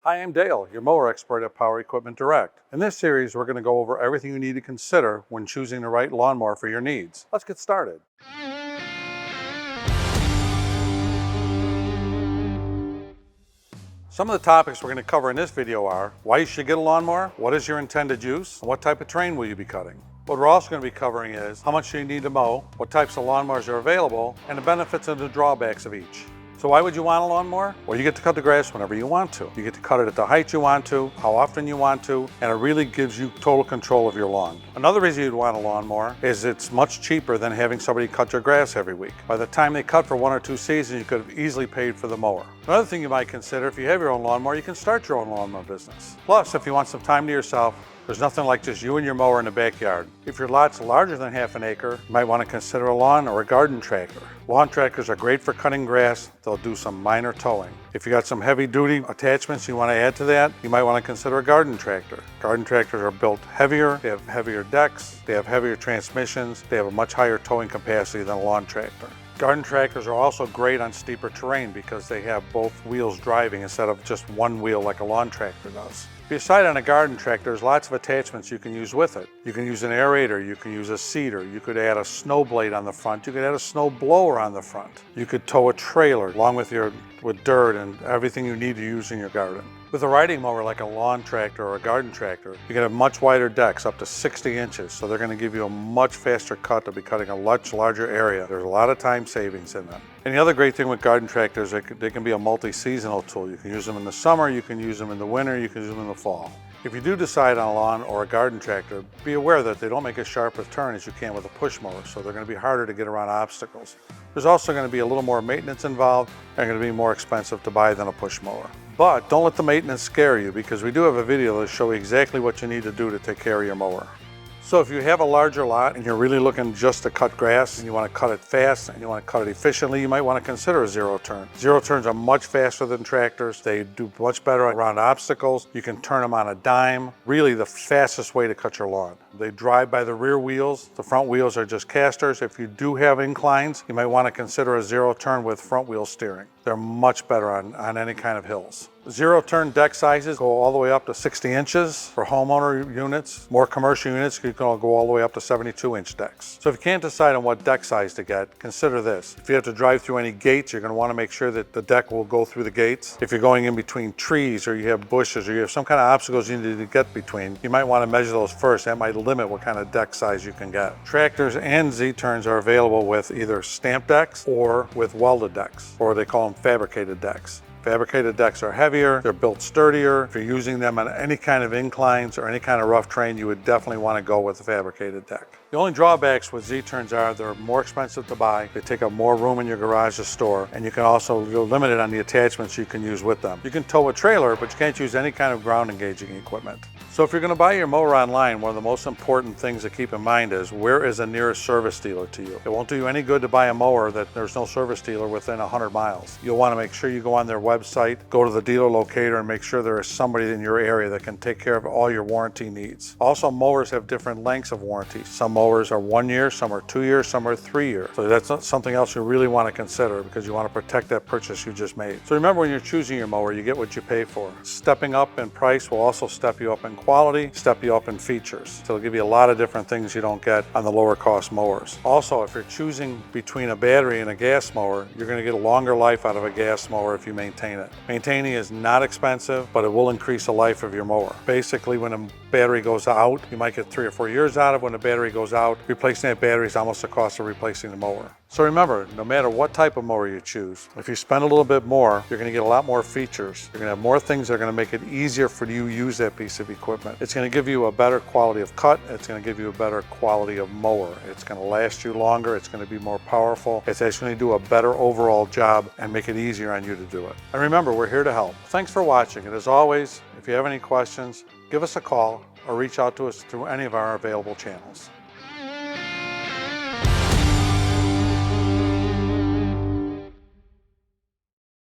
Hi, I'm Dale, your mower expert at Power Equipment Direct. In this series, we're going to go over everything you need to consider when choosing the right lawnmower for your needs. Let's get started. Some of the topics we're going to cover in this video are why you should get a lawnmower, what is your intended use, and what type of terrain will you be cutting. What we're also going to be covering is how much you need to mow, what types of lawnmowers are available, and the benefits and the drawbacks of each. So why would you want a lawnmower? Well, you get to cut the grass whenever you want to. You get to cut it at the height you want to, how often you want to, and it really gives you total control of your lawn. Another reason you'd want a lawnmower is it's much cheaper than having somebody cut your grass every week. By the time they cut for 1 or 2 seasons, you could have easily paid for the mower. Another thing you might consider, if you have your own lawnmower, you can start your own lawnmower business. Plus, if you want some time to yourself, there's nothing like just you and your mower in the backyard. If your lot's larger than ½ an acre, you might want to consider a lawn or a garden tractor. Lawn tractors are great for cutting grass. They'll do some minor towing. If you got some heavy duty attachments you want to add to that, you might want to consider a garden tractor. Garden tractors are built heavier, they have heavier decks, they have heavier transmissions, they have a much higher towing capacity than a lawn tractor. Garden tractors are also great on steeper terrain because they have both wheels driving instead of just one wheel like a lawn tractor does. If you decide on a garden tractor, there's lots of attachments you can use with it. You can use an aerator, you can use a seeder, you could add a snow blade on the front, you could add a snow blower on the front. You could tow a trailer along with dirt and everything you need to use in your garden. With a riding mower like a lawn tractor or a garden tractor, you can have much wider decks, up to 60 inches, so they're going to give you a much faster cut to be cutting a much larger area. There's a lot of time savings in them. And the other great thing with garden tractors, they can be a multi-seasonal tool. You can use them in the summer, you can use them in the winter, you can use them in the fall. If you do decide on a lawn or a garden tractor, be aware that they don't make as sharp a turn as you can with a push mower, so they're going to be harder to get around obstacles. There's also going to be a little more maintenance involved, and they're going to be more expensive to buy than a push mower. But don't let the maintenance scare you, because we do have a video that'll show you exactly what you need to do to take care of your mower. So if you have a larger lot and you're really looking just to cut grass and you want to cut it fast and you want to cut it efficiently, you might want to consider a zero turn. Zero turns are much faster than tractors. They do much better around obstacles. You can turn them on a dime. Really the fastest way to cut your lawn. They drive by the rear wheels. The front wheels are just casters. If you do have inclines, you might want to consider a zero turn with front wheel steering. They're much better on any kind of hills. Zero turn deck sizes go all the way up to 60 inches for homeowner units. More commercial units, you can go all the way up to 72-inch decks. So if you can't decide on what deck size to get, consider this. If you have to drive through any gates, you're going to want to make sure that the deck will go through the gates. If you're going in between trees or you have bushes or you have some kind of obstacles you need to get between, you might want to measure those first. That might limit what kind of deck size you can get. Tractors and Z-turns are available with either stamped decks or with welded decks, or they call them fabricated decks. Fabricated decks are heavier, they're built sturdier. If you're using them on any kind of inclines or any kind of rough terrain, you would definitely want to go with a fabricated deck. The only drawbacks with Z-turns are they're more expensive to buy, they take up more room in your garage to store, and you can also, you're limited on the attachments you can use with them. You can tow a trailer, but you can't use any kind of ground engaging equipment. So if you're going to buy your mower online, one of the most important things to keep in mind is where is the nearest service dealer to you. It won't do you any good to buy a mower that there's no service dealer within 100 miles. You'll want to make sure you go on their website, go to the dealer locator, and make sure there is somebody in your area that can take care of all your warranty needs. Also, mowers have different lengths of warranty. Some mowers are 1 year, some are 2 years, some are 3 years. So that's not something else you really want to consider because you want to protect that purchase you just made. So remember, when you're choosing your mower, you get what you pay for. Stepping up in price will also step you up in quality, step you up in features. So it'll give you a lot of different things you don't get on the lower cost mowers. Also, if you're choosing between a battery and a gas mower, you're going to get a longer life out of a gas mower if you maintain it. Maintaining is not expensive, but it will increase the life of your mower. Basically, when a battery goes out, you might get 3 or 4 years out of it. When the battery goes out, replacing that battery is almost the cost of replacing the mower. So remember, no matter what type of mower you choose, if you spend a little bit more, you're going to get a lot more features. You're going to have more things that are going to make it easier for you to use that piece of equipment. It's going to give you a better quality of cut. It's going to give you a better quality of mower. It's going to last you longer. It's going to be more powerful. It's actually going to do a better overall job and make it easier on you to do it. And remember, we're here to help. Thanks for watching. And as always, if you have any questions, give us a call or reach out to us through any of our available channels.